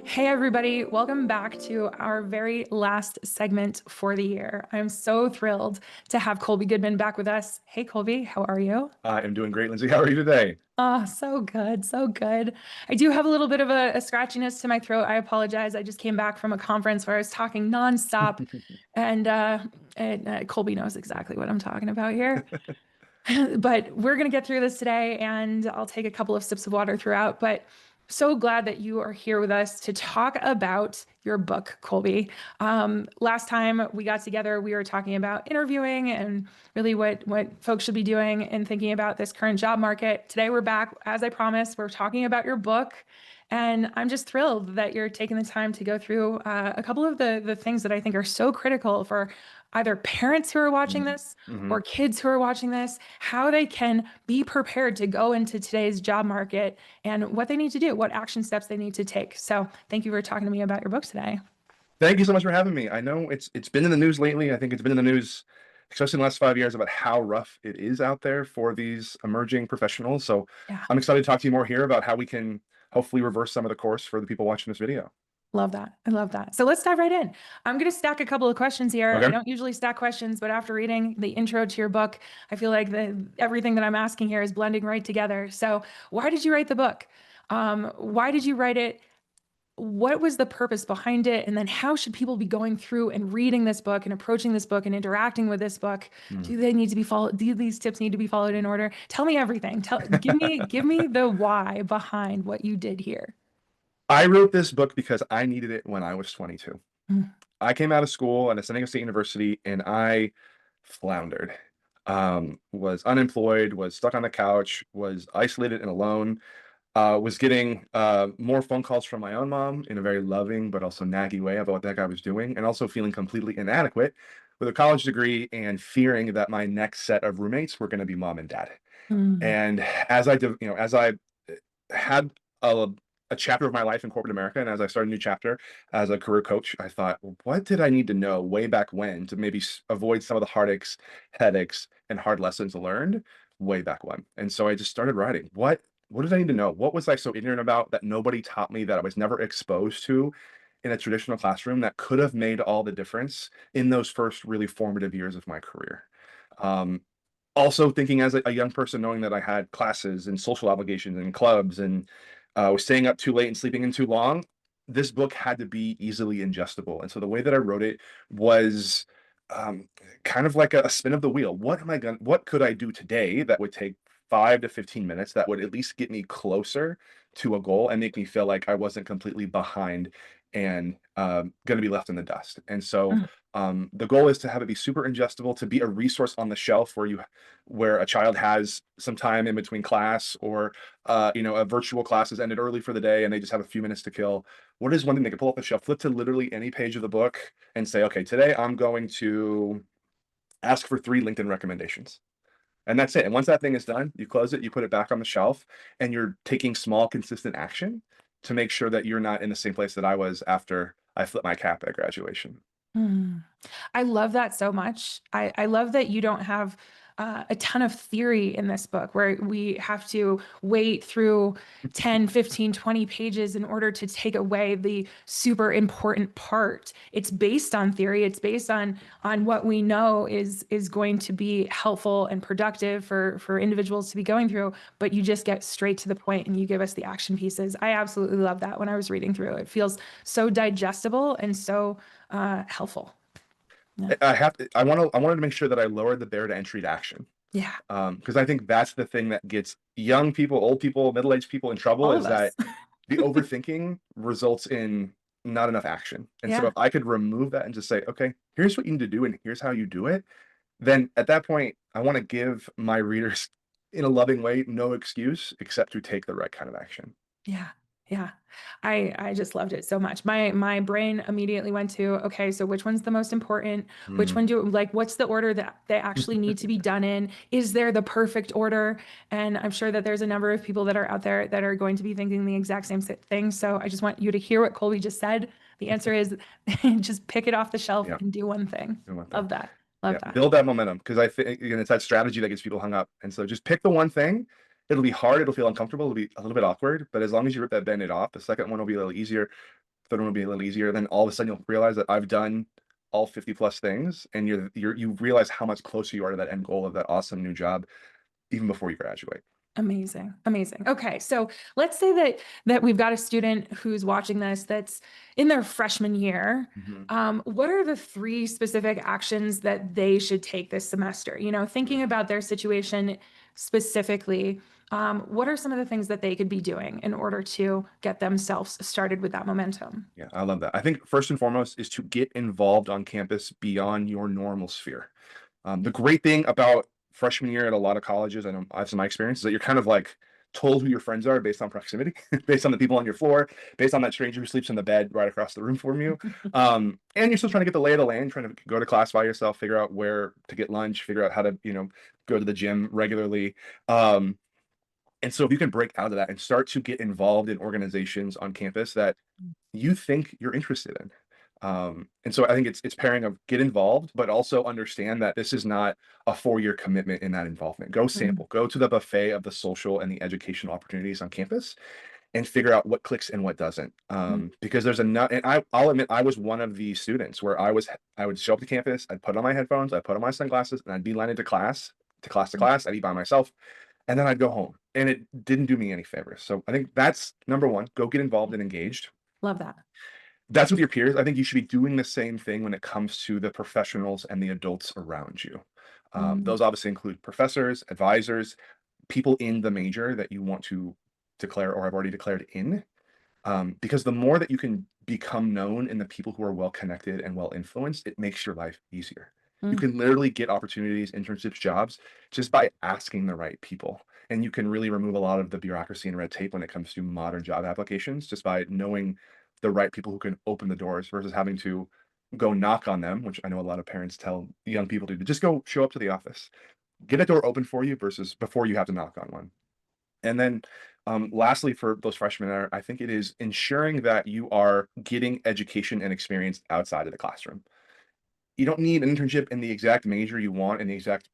Hey, everybody. Welcome back to our very last segment for the year. I'm so thrilled to have Kolby Goodman back with us. Hey, Kolby, how are you? I am doing great, Lindsay. How are you today? Oh, so good, so good. I do have a little bit of a scratchiness to my throat. I apologize. I just came back from a conference where I was talking nonstop, and Kolby knows exactly what I'm talking about here. But we're going to get through this today, and I'll take a couple of sips of water throughout. But so glad that you are here with us to talk about your book, Kolby. Last time we got together, we were talking about interviewing and really what folks should be doing and thinking about this current job market. Today we're back, as I promised, we're talking about your book. And I'm just thrilled that you're taking the time to go through a couple of the things that I think are so critical for either parents who are watching this Mm-hmm. or kids who are watching this, how they can be prepared to go into today's job market and what they need to do, what action steps they need to take. So thank you for talking to me about your book today. Thank you so much for having me. I know it's been in the news lately. I think it's been in the news, especially in the last 5 years, about how rough it is out there for these emerging professionals. So Yeah, I'm excited to talk to you more here about how we can hopefully reverse some of the course for the people watching this video. love that. I love that. So let's dive right in. I'm going to stack a couple of questions here. I Okay. don't usually stack questions, but after reading the intro to your book, I feel like everything that I'm asking here is blending right together. So, why did you write the book? Why did you write it? What was the purpose behind it? And then how should people be going through and reading this book and approaching this book and interacting with this book? Hmm. Do they need to be followed? Do these tips need to be followed in order? Tell me everything. Give me the why behind what you did here. I wrote this book because I needed it when I was 22. Mm, I came out of school at San Diego State University and I floundered. Was unemployed, was stuck on the couch, was isolated and alone. Was getting more phone calls from my own mom in a very loving but also naggy way about what the heck I was doing, and also feeling completely inadequate with a college degree and fearing that my next set of roommates were going to be mom and dad. mm, And as I had a, a chapter of my life in corporate America, and as I started a new chapter as a career coach, I thought, well, what did I need to know way back when to maybe avoid some of the heartaches, headaches, and hard lessons learned way back when? And so I just started writing. What did I need to know? What was I so ignorant about that nobody taught me, that I was never exposed to in a traditional classroom, that could have made all the difference in those first really formative years of my career? Um, Also thinking as a young person, knowing that I had classes and social obligations and clubs and was staying up too late and sleeping in too long, this book had to be easily ingestible. And so the way that I wrote it was um, kind of like a spin of the wheel. What could I do today that would take 5 to 15 minutes that would at least get me closer to a goal and make me feel like I wasn't completely behind and going to be left in the dust. And so mm. the goal is to have it be super ingestible, to be a resource on the shelf where a child has some time in between class, or a virtual class has ended early for the day and they just have a few minutes to kill. What is one thing they can pull off the shelf, flip to literally any page of the book and say, okay, today I'm going to ask for 3 LinkedIn recommendations. And that's it. And once that thing is done, you close it, you put it back on the shelf, and you're taking small, consistent action to make sure that you're not in the same place that I was after I flipped my cap at graduation. Mm. I love that so much. I love that you don't have a ton of theory in this book where we have to wait through 10, 15, 20 pages in order to take away the super important part. It's based on theory. It's based on what we know is going to be helpful and productive for individuals to be going through, but you just get straight to the point and you give us the action pieces. I absolutely love that when I was reading through. It feels so digestible and so helpful. Yeah. I wanted to make sure that I lowered the barrier to entry to action. Yeah. Because I think that's the thing that gets young people, old people, middle-aged people in trouble, All of is us. that the overthinking results in not enough action. And so Yeah. if I could remove that and just say, okay, here's what you need to do and here's how you do it, then at that point, I want to give my readers, in a loving way, no excuse except to take the right kind of action. Yeah. Yeah. I just loved it so much. My brain immediately went to, okay, so which one's the most important? Which Mm. one do like what's the order that they actually need to be done in? Is there the perfect order? And I'm sure that there's a number of people that are out there that are going to be thinking the exact same thing. So I just want you to hear what Colby just said. The answer is just pick it off the shelf Yeah, and do one thing. I want that. Love that. Yeah, Love that. build that momentum, because I think, again, it's that strategy that gets people hung up. And so just pick the one thing. It'll be hard, it'll feel uncomfortable, it'll be a little bit awkward, but as long as you rip that band-aid off, the second one will be a little easier. third one will be a little easier. Then all of a sudden you'll realize that I've done all 50 plus things, and you realize how much closer you are to that end goal of that awesome new job even before you graduate. Amazing. Amazing. Okay. So let's say that we've got a student who's watching this that's in their freshman year. Mhm. What are the three specific actions that they should take this semester? You know, thinking about their situation specifically, what are some of the things that they could be doing in order to get themselves started with that momentum? Yeah, I love that. I think first and foremost is to get involved on campus beyond your normal sphere. The great thing about freshman year at a lot of colleges, I know I have some of my experience, is that you're kind of like told who your friends are based on proximity, based on the people on your floor, based on that stranger who sleeps in the bed right across the room from you. And you're still trying to get the lay of the land, trying to go to class by yourself, figure out where to get lunch, figure out how to, go to the gym regularly. Um, and so if you can break out of that and start to get involved in organizations on campus that you think you're interested in. And so I think it's pairing of get involved, but also understand that this is not a 4-year commitment in that involvement. Go Mm, sample, go to the buffet of the social and the educational opportunities on campus and figure out what clicks and what doesn't. mm, Because there's enough, and I'll admit I was one of the students where I would show up to campus, I'd put on my headphones, I'd put on my sunglasses, and I'd be line into class, to mm. class. I'd be by myself, and then I'd go home, and it didn't do me any favors. So I think that's number one. Go get involved and engaged. Love that. That's with your peers. I think you should be doing the same thing when it comes to the professionals and the adults around you. Mm, Those obviously include professors, advisors, people in the major that you want to declare or have already declared in. Because the more that you can become known in the people who are well connected and well influenced, it makes your life easier. You mm, can literally get opportunities, internships, jobs just by asking the right people. And you can really remove a lot of the bureaucracy and red tape when it comes to modern job applications just by knowing the right people who can open the doors versus having to go knock on them, which I know a lot of parents tell young people to do. Just go show up to the office, get a door open for you versus before you have to knock on one. And then, lastly, for those freshmen, I think it is ensuring that you are getting education and experience outside of the classroom. You don't need an internship in the exact major you want and the exact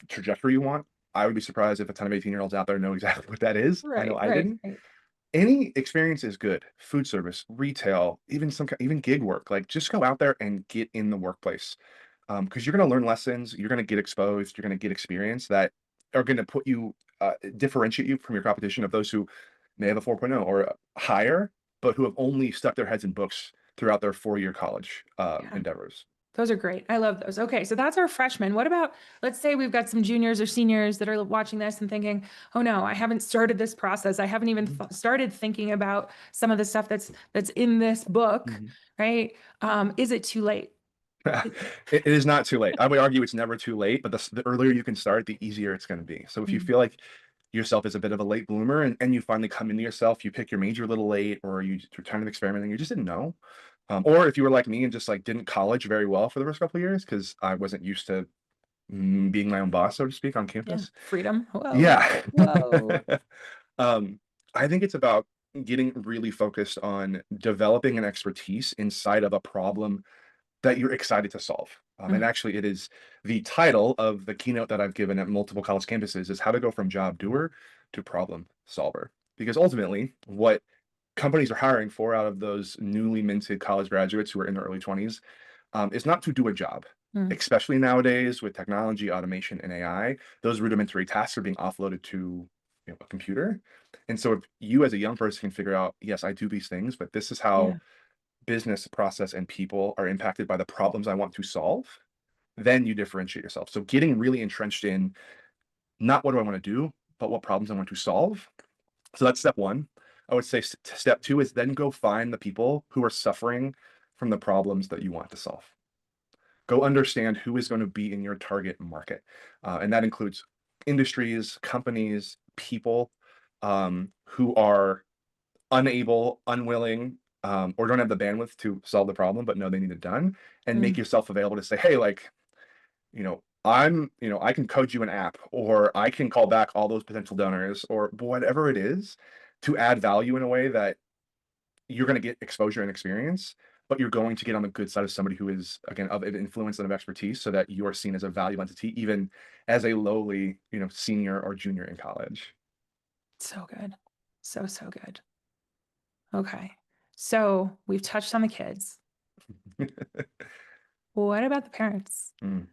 trajectory you want. I would be surprised if a ton of 18-year-olds out there know exactly what that is. I know right, I right, didn't. right. Any experience is good. Food service, retail, even even gig work. Like just go out there and get in the workplace. Because you're going to learn lessons, you're going to get exposed, you're going to get experience that are going to put you, differentiate you from your competition of those who may have a 4.0 or higher, but who have only stuck their heads in books throughout their 4-year college Yeah. endeavors. Those are great. I love those. Okay, so that's our freshmen. What about, let's say we've got some juniors or seniors that are watching this and thinking, "Oh no, I haven't started this process. I haven't even th started thinking about some of the stuff that's in this book," Mhm. right? Is it too late? It- It is not too late. I would argue it's never too late, but the earlier you can start, the easier it's going to be. So if you Mm, feel like yourself as a bit of a late bloomer and you finally come into yourself, you pick your major a little late, or you're kind of experimenting, you just didn't know. Or if you were like me and just like didn't college very well for the first couple of years because I wasn't used to being my own boss, so to speak, on yeah, campus. freedom. Whoa, Yeah. whoa. um, I think it's about getting really focused on developing an expertise inside of a problem that you're excited to solve. And Mm, actually, it is the title of the keynote that I've given at multiple college campuses is how to go from job doer to problem solver. Because ultimately, what companies are hiring for out of those newly minted college graduates who are in their early 20s is not to do a job. mm, Especially nowadays with technology, automation, and AI, those rudimentary tasks are being offloaded to a computer. And so, if you as a young person can figure out, yes, I do these things, but this is how yeah. business process and people are impacted by the problems I want to solve, then you differentiate yourself. So getting really entrenched in not what do I want to do, but what problems I want to solve. So that's step one. I would say step two is then go find the people who are suffering from the problems that you want to solve. Go understand who is going to be in your target market. And that includes industries, companies, people who are unable, unwilling, or don't have the bandwidth to solve the problem, but know they need it done, and make Mm, yourself available to say, hey, like, I can code you an app, or I can call back all those potential donors, or whatever it is to add value in a way that you're going to get exposure and experience, but you're going to get on the good side of somebody who is, again, of influence and of expertise so that you're seen as a valuable entity, even as a lowly, senior or junior in college. so good. So, so good. Okay. So we've touched on the kids. What about the parents? Mm,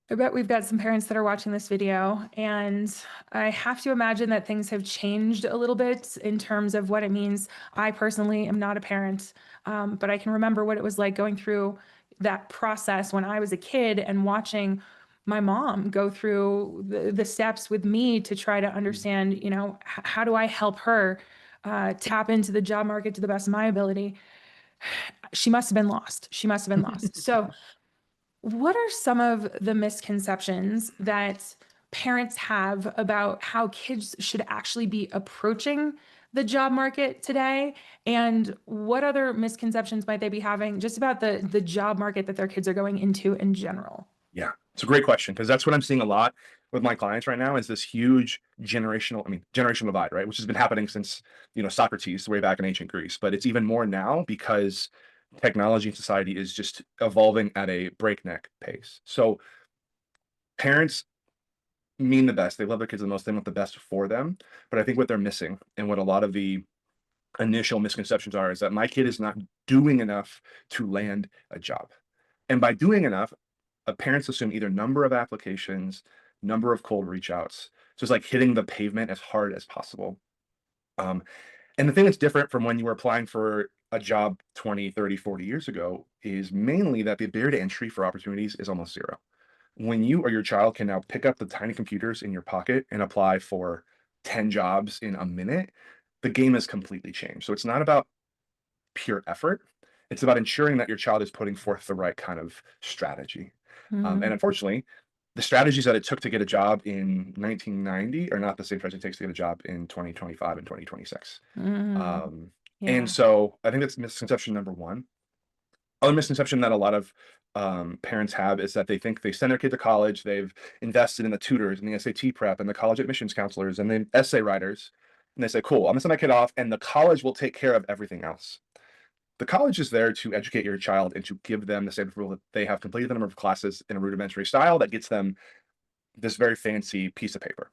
I bet we've got some parents that are watching this video, and I have to imagine that things have changed a little bit in terms of what it means. I personally am not a parent, but I can remember what it was like going through that process when I was a kid and watching my mom go through the steps with me to try to mm, understand, how do I help her tap into the job market to the best of my ability. She must have been lost. She must have been lost. So what are some of the misconceptions that parents have about how kids should actually be approaching the job market today? And what other misconceptions might they be having just about the job market that their kids are going into in general? yeah, it's a great question because that's what I'm seeing a lot with my clients right now is this huge generational divide, right? Which has been happening since, Socrates, way back in ancient Greece, but it's even more now because technology and society is just evolving at a breakneck pace. So parents mean the best. They love their kids the most. They want the best for them. But I think what they're missing and what a lot of the initial misconceptions are is that my kid is not doing enough to land a job. And by doing enough, parents assume either number of applications, number of cold reach outs. So it's like hitting the pavement as hard as possible. Um, and the thing that's different from when you were applying for a job 20, 30, 40 years ago is mainly that the barrier to entry for opportunities is almost zero. When you or your child can now pick up the tiny computers in your pocket and apply for 10 jobs in a minute, the game has completely changed. So it's not about pure effort. It's about ensuring that your child is putting forth the right kind of strategy. And Mm, unfortunately, the strategies that it took to get a job in 1990 are not the same strategy it takes to get a job in 2025 and 2026. mm, Um, and yeah. so I think that's misconception number one. Other misconception that a lot of parents have is that they think they send their kid to college, they've invested in the tutors and the SAT prep and the college admissions counselors and the essay writers. And they say, cool, I'm gonna send my kid off and the college will take care of everything else. The college is there to educate your child and to give them the same approval that they have completed the number of classes in a rudimentary style that gets them this very fancy piece of paper.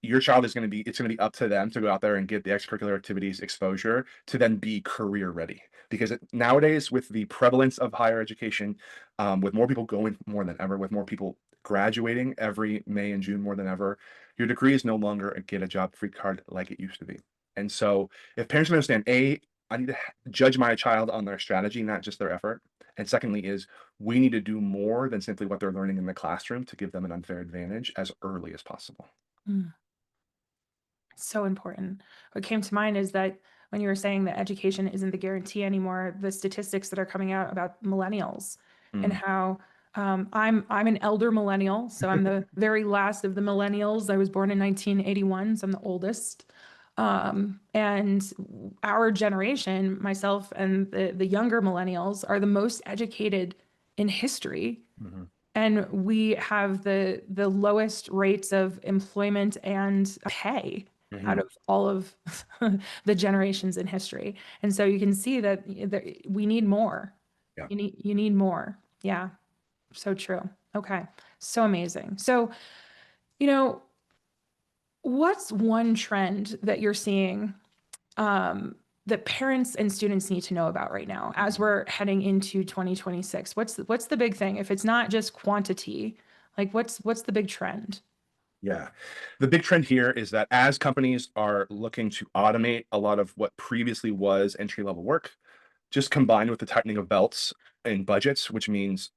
Your child is going to be it's going to be up to them to go out there and get the extracurricular activities exposure to then be career ready because nowadays with the prevalence of higher education, with more people going more than ever, with more people graduating every May and June more than ever, your degree is no longer a get a job free card like it used to be. And so if parents understand, I need to judge my child on their strategy, not just their effort, and secondly is we need to do more than simply what they're learning in the classroom to give them an unfair advantage as early as possible. Mm. So important. What came to mind is that when you were saying that education isn't the guarantee anymore, the statistics that are coming out about millennials and Mm, how I'm an elder millennial, so I'm the very last of the millennials. I was born in 1981, so I'm the oldest. And our generation, myself and the younger millennials, are the most educated in history, mhm, and we have the lowest rates of employment and pay out mhm. of all of the generations in history. And so you can see that we need more. Yeah. You need more. Yeah, so true. Okay. So amazing. So, you know, what's one trend that you're seeing that parents and students need to know about right now as Mhm. we're heading into 2026? What's the big thing? If it's not just quantity, like what's the big trend? Yeah. The big trend here is that as companies are looking to automate a lot of what previously was entry level work, just combined with the tightening of belts and budgets, which means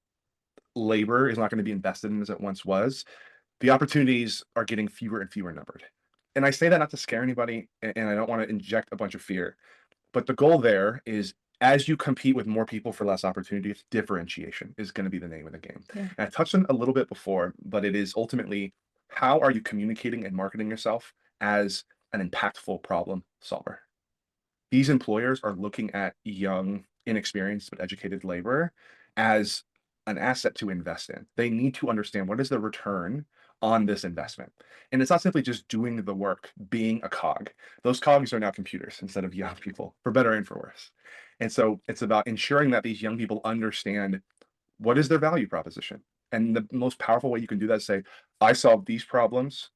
labor is not going to be invested in as it once was, the opportunities are getting fewer and fewer numbered. And I say that not to scare anybody, and I don't want to inject a bunch of fear. But the goal there is as you compete with more people for less opportunities, differentiation is going to be the name of the game. Yeah. And I touched on it a little bit before, but it is ultimately how are you communicating and marketing yourself as an impactful problem solver? These employers are looking at young, inexperienced, but educated labor as an asset to invest in. They need to understand what is the return on this investment. And it's not simply just doing the work, being a cog. Those cogs are now computers instead of young people, for better and for worse. And so it's about ensuring that these young people understand what is their value proposition. And the most powerful way you can do that is say, I solve these problems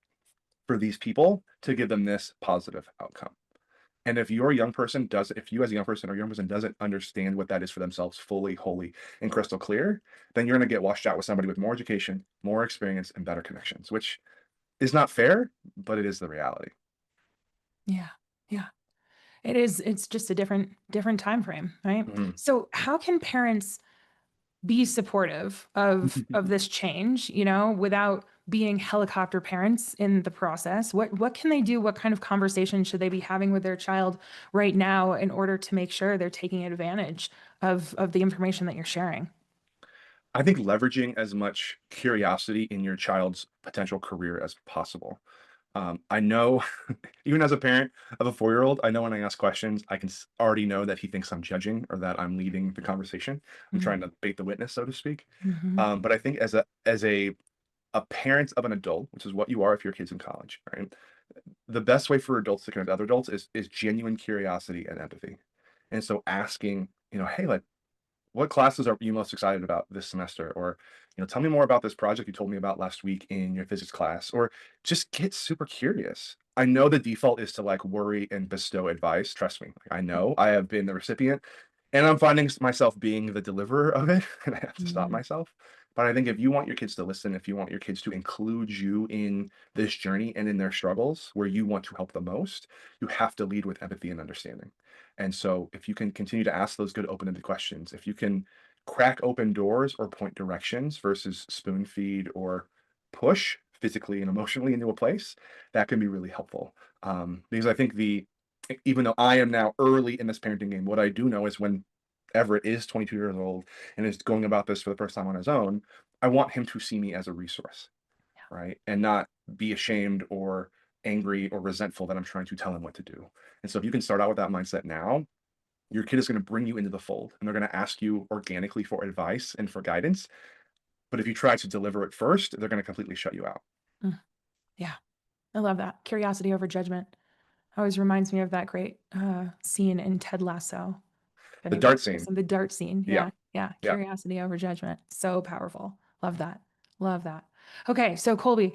for these people to give them this positive outcome. And if your young person does, if you as a young person or young person doesn't understand what that is for themselves fully, wholly, and crystal clear, then you're going to get washed out with somebody with more education, more experience, and better connections, which is not fair, but it is the reality. Yeah. Yeah. It is. It's just a different time frame, right? Mhm. So how can parents be supportive of this change, without being helicopter parents in the process? What can they do? What kind of conversation should they be having with their child right now in order to make sure they're taking advantage of the information that you're sharing? I think leveraging as much curiosity in your child's potential career as possible. I know, even as a parent of a 4-year-old, I know when I ask questions, I can already know that he thinks I'm judging or that I'm leading the conversation. I'm trying to bait the witness, so to speak. Mm-hmm. But I think as a parent of an adult, which is what you are if your kid's in college, right? The best way for adults to connect with other adults is genuine curiosity and empathy. And so asking, hey, like, what classes are you most excited about this semester? Or, tell me more about this project you told me about last week in your physics class, or just get super curious. I know the default is to like worry and bestow advice. Trust me, like, I know I have been the recipient and I'm finding myself being the deliverer of it, and I have to stop Mm-hmm. myself. But I think if you want your kids to listen, if you want your kids to include you in this journey and in their struggles where you want to help the most, you have to lead with empathy and understanding. And so if you can continue to ask those good open-ended questions, if you can crack open doors or point directions versus spoon feed or push physically and emotionally into a place, that can be really helpful. Because I think even though I am now early in this parenting game, what I do know is when Everett is 22 years old and is going about this for the first time on his own, I want him to see me as a resource, right? And not be ashamed or angry or resentful that I'm trying to tell him what to do. And so if you can start out with that mindset now, your kid is going to bring you into the fold and they're going to ask you organically for advice and for guidance. But if you try to deliver it first, they're going to completely shut you out. Yeah. Yeah. I love that. Curiosity over judgment. Always reminds me of that great scene in Ted Lasso. If The dart anybody's scene. listened, the dart scene. Yeah. Yeah. Yeah. Yeah. Curiosity over judgment. So powerful. Love that. Love that. Okay. So Kolby,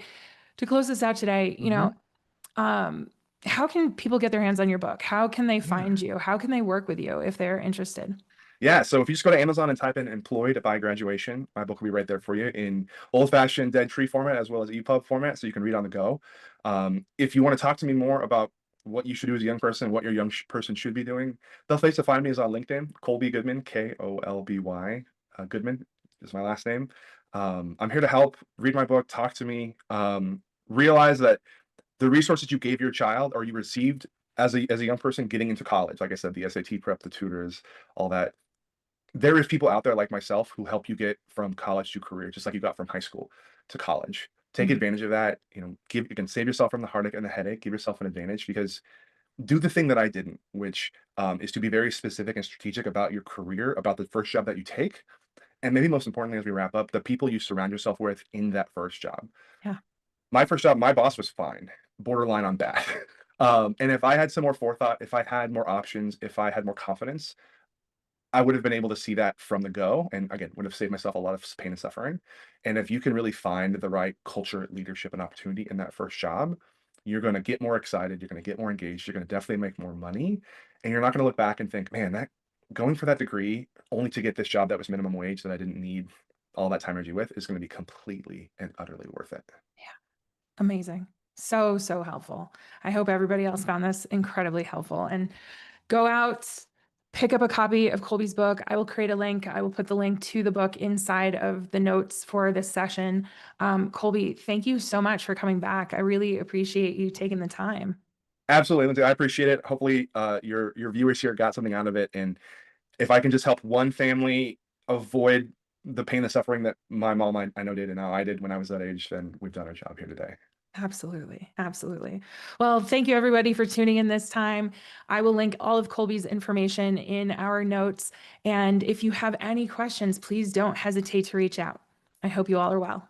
to close this out today, Hmm. um, how can people get their hands on your book? How can they Yeah. find you? How can they work with you if they're interested? Yeah, so if you just go to Amazon and type in "employed by graduation," my book will be right there for you in old-fashioned dead tree format as well as EPUB format, so you can read on the go. If you want to talk to me more about what you should do as a young person, what your young person should be doing, the place to find me is on LinkedIn, Kolby Goodman, Kolby. Goodman is my last name. I'm here to help. Read my book, talk to me. Realize that the resources you gave your child or you received as a young person getting into college, like I said, the SAT prep, the tutors, all that, there is people out there like myself who help you get from college to career, just like you got from high school to college. Take Mhm. advantage of that. You can save yourself from the heartache and the headache. Give yourself an advantage because do the thing that I didn't, which is to be very specific and strategic about your career, about the first job that you take, and maybe most importantly, as we wrap up, the people you surround yourself with in that first job. Yeah. My first job, my boss was fine, borderline on bad. And if I had some more forethought, if I had more options, if I had more confidence, I would have been able to see that from the go, and again, would have saved myself a lot of pain and suffering. And if you can really find the right culture, leadership, and opportunity in that first job, you're gonna get more excited, you're gonna get more engaged, you're gonna definitely make more money, and you're not gonna look back and think, "Man, that going for that degree only to get this job that was minimum wage that I didn't need all that time and energy with is gonna be completely and utterly worth it." Yeah. Amazing. So, so helpful. I hope everybody else found this incredibly helpful. And go out, pick up a copy of Kolby's book. I will create a link. I will put the link to the book inside of the notes for this session. Kolby, thank you so much for coming back. I really appreciate you taking the time. Absolutely, Lindsay, I appreciate it. Hopefully, your viewers here got something out of it, and if I can just help one family avoid the pain and suffering that my mom I know did and now I did when I was that age, then we've done our job here today. Absolutely. Absolutely. Well, thank you everybody for tuning in this time. I will link all of Kolby's information in our notes. And if you have any questions, please don't hesitate to reach out. I hope you all are well.